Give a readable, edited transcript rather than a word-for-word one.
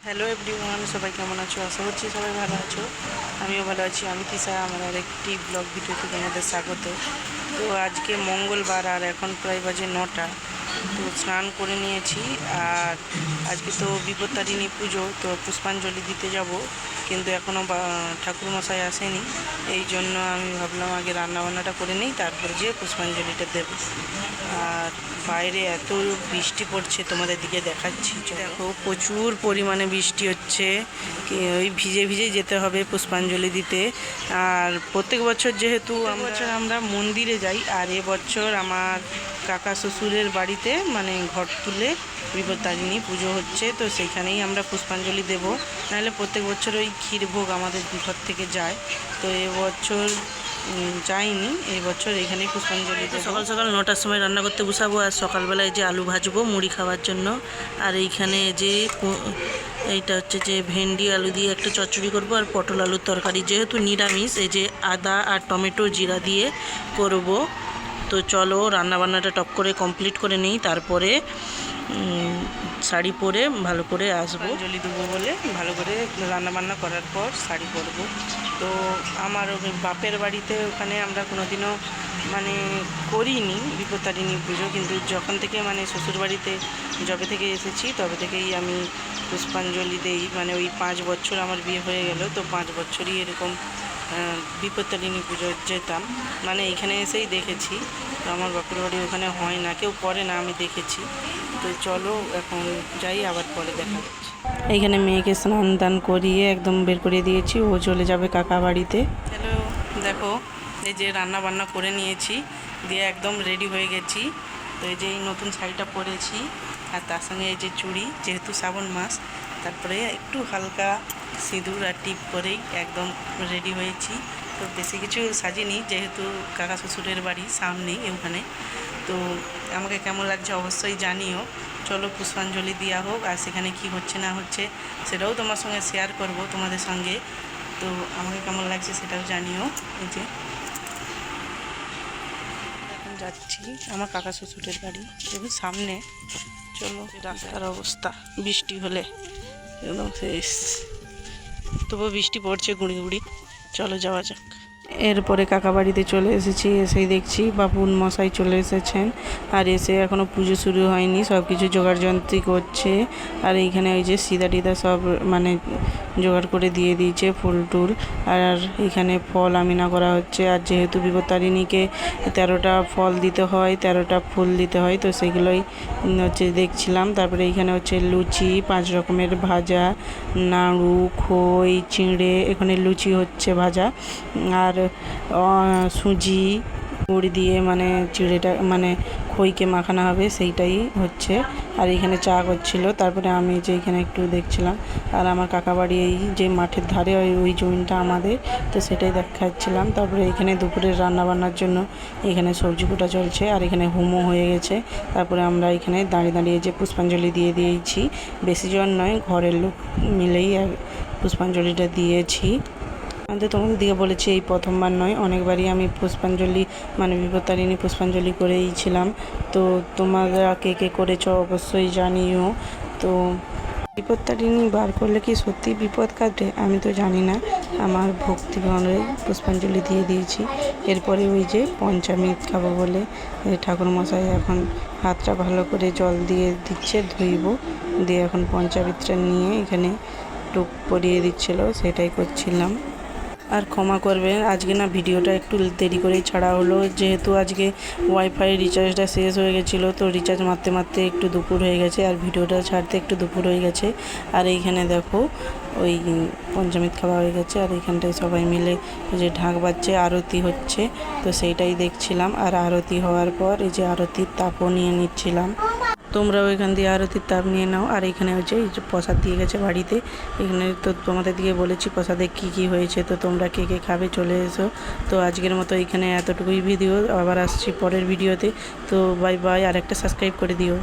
Hello everyone, সবাই কেমন আছো? আশা করছি সবাই ভালো আছো। আমিও ভালো আছি। আমি তিশা, আমার আরেকটি ব্লগ ভিডিওতে তোমাদের স্বাগত। তো আজকে মঙ্গলবার আর এখন প্রায় বাজে 9টা। তো স্নান করে নিয়েছি, আর আজকে তো বিপত্তারিণী পুজো, তো পুষ্পাঞ্জলি দিতে যাব, কিন্তু এখনও ঠাকুরমশাই আসেনি। এই জন্য আমি ভাবলাম আগে রান্নাবান্নাটা করে নিই, তারপরে যেয়ে পুষ্পাঞ্জলিটা দেব। আর বাইরে এত বৃষ্টি পড়ছে, তোমাদের দিকে দেখাচ্ছি। দেখো, প্রচুর পরিমাণে বৃষ্টি হচ্ছে। ওই ভিজে ভিজে যেতে হবে পুষ্পাঞ্জলি দিতে। আর প্রত্যেক বছর যেহেতু আমরা মন্দিরে যাই, আর এবছর আমার কাকা শ্বশুরের বাড়িতে মানে ঘট তুলে বিপত্তারিণী পুজো হচ্ছে, তো সেইখানেই আমরা পুষ্পাঞ্জলি দেব। নাহলে প্রত্যেক বছর ওই ক্ষীরভোগ আমাদের ঘর থেকে যায়, তো এবছর যাইনি, এই বছর এখানেই পুষ্পাঞ্জলি দেব। সকাল সকাল 9টার সময় রান্না করতে বসাবো, আর সকালবেলায় যে আলু ভাজবো মুড়ি খাওয়ার জন্য। আর এইখানে যে এইটা হচ্ছে যে ভেন্ডি আলু দিয়ে একটা চচ্চড়ি করব, আর পটল আলুর তরকারি, যেহেতু নিরামিষ, এই যে আদা আর টমেটো জিরা দিয়ে করব। তো চলো রান্নাবান্নাটা টপ করে কমপ্লিট করে নিই, তারপরে শাড়ি পরে ভালো করে আসবো। পুষ্পাঞ্জলি দেবো বলে ভালো করে রান্নাবান্না করার পর শাড়ি পরবো। তো আমার বাপের বাড়িতে ওখানে আমরা কোনোদিনও মানে করিনি বিপত্তারিণী পুজো, কিন্তু যখন থেকে মানে শ্বশুরবাড়িতে যবে থেকে এসেছি তবে থেকেই আমি পুষ্পাঞ্জলি দেই। মানে ওই 5 বছর আমার বিয়ে হয়ে গেল, তো 5 বছরই এরকম বিপত্তারিণী পুজো যেতাম, মানে এখানে এসেই দেখেছি। তো আমার বাপের বাড়ি ওখানে হয় না, কেউ করে না, আমি দেখেছি। তো চলো এখন যাই, আবার পরে দেখা যাচ্ছে। এইখানে মেয়েকে স্নান দান করিয়ে একদম বের করে দিয়েছি, ও চলে যাবে কাকা বাড়িতে। হ্যালো, দেখো এই যে রান্না বান্না করে নিয়েছি, দিয়ে একদম রেডি হয়ে গেছি। তো এই যে এই নতুন শাড়িটা পরেছি, আর তার সঙ্গে এই যে চুড়ি, যেহেতু শ্রাবণ মাস, তারপরে একটু হালকা সিঁদুর আর টিপ করেই একদম রেডি হয়েছি। তো বেশি কিছু সাজিনি, যেহেতু কাকা শ্বশুরের বাড়ি সামনেই ওখানে। তো আমাকে কেমন লাগছে অবশ্যই জানিও। চলো পুষ্পাঞ্জলি দেওয়া হোক, আর সেখানে কি হচ্ছে না হচ্ছে সেটাও তোমার সঙ্গে শেয়ার করব তোমাদের সঙ্গে। তো আমাকে কেমন লাগছে সেটাও জানিও। এই যে এখন যাচ্ছি আমার কাকা শ্বশুরের বাড়ি, দেখুন সামনে। চলো, রাস্তার অবস্থা বৃষ্টি হলে একদম শেষ, তবুও বৃষ্টি পড়ছে গুঁড়ি গুঁড়ি। চলো যাওয়া যাক। এরপরে কাকা বাড়িতে চলে এসেছি, এসেই দেখছি বাপুন মশাই চলে এসেছেন, আর এসে এখনও পুজো শুরু হয়নি, সব কিছু জোগাড় যন্ত্রী করছে। আর এইখানে ওই যে সিদা টিদা সব মানে জোগাড় করে দিয়ে দিয়েছে, ফুল টুল। আর এখানে ফল আমিনা করা হচ্ছে, আর যেহেতু বিপত্তারিণীকে 13টা ফল দিতে হয়, 13টা ফুল দিতে হয়, তো সেগুলোই হচ্ছে দেখছিলাম। তারপরে এইখানে হচ্ছে লুচি, 5 রকমের ভাজা, নাড়ু, খই, চিঁড়ে, এখানে লুচি হচ্ছে ভাজা, আর সুজি গুড় দিয়ে মানে চিড়েটা মানে খইকে মাখানো হবে, সেইটাই হচ্ছে। আর এখানে চা করছিল, তারপরে আমি যে এখানে একটু দেখছিলাম। আর আমার কাকা বাড়ি এই যে মাঠের ধারে, ওই জমিটা আমাদের, তো সেটাই দেখাচ্ছিলাম। তারপরে এখানে দুপুরের রান্না বান্নার জন্য এখানে সবজি কুটা চলছে, আর এখানে হোমও হয়ে গেছে। তারপরে আমরা এখানে দাঁড়িয়ে দাঁড়িয়ে যে পুষ্পাঞ্জলি দিয়ে দিয়েছি, বেশি জন নয়, ঘরের লোক মিলেই পুষ্পাঞ্জলিটা দিয়েছি। আমি তো তোমাদের দিকে বলেছি এই প্রথমবার নয়, অনেকবারই আমি পুষ্পাঞ্জলি মানে বিপত্তারিণী পুষ্পাঞ্জলি করেইছিলাম। তো তোমরা কে কে করেছো অবশ্যই জানিও। তো বিপত্তারিণী বার করলে কি সত্যি বিপদ কাটে আমি তো জানি না, আমার ভক্তি ভাবে পুষ্পাঞ্জলি দিয়ে দিয়েছি। এরপরে ওই যে পঞ্চামৃত খাবো বলে ঠাকুরমশাই এখন হাতটা ভালো করে জল দিয়ে দিচ্ছে, ধুইব, দিয়ে এখন পঞ্চামৃতটা নিয়ে এখানে টুক পরিয়ে দিচ্ছিল, সেটাই করছিলাম। আর ক্ষমা করবেন, আজকে না ভিডিওটা একটু দেরি করেই ছাড়া হলো, যেহেতু আজকে ওয়াইফাই রিচার্জটা শেষ হয়ে গেছিলো, তো রিচার্জ মারতে মারতে একটু দুপুর হয়ে গেছে, আর ভিডিওটা ছাড়তে একটু দুপুর হয়ে গেছে। আর এইখানে দেখো ওই পঞ্চামৃত খাওয়া হয়ে গেছে, আর এইখানটায় সবাই মিলে যে ঢাক বাজছে, আরতি হচ্ছে, তো সেইটাই দেখছিলাম। আর আরতি হওয়ার পর এই যে আরতির তাপও নিয়ে নিচ্ছিলাম। তোমরাও এখান দিয়ে আরতির তাপ নিয়ে নাও। আর এখানে হচ্ছে এই যে প্রসাদ দিয়ে গেছে বাড়িতে, এখানে তো তোমাদের দিকে বলেছি প্রসাদে কী কী হয়েছে, তো তোমরা কে কে খাবে চলে এসো। তো আজকের মতো এখানে এতটুকুই ভিডিও, আবার আসছি পরের ভিডিওতে। তো বাই বাই, আর একটা সাবস্ক্রাইব করে দিও।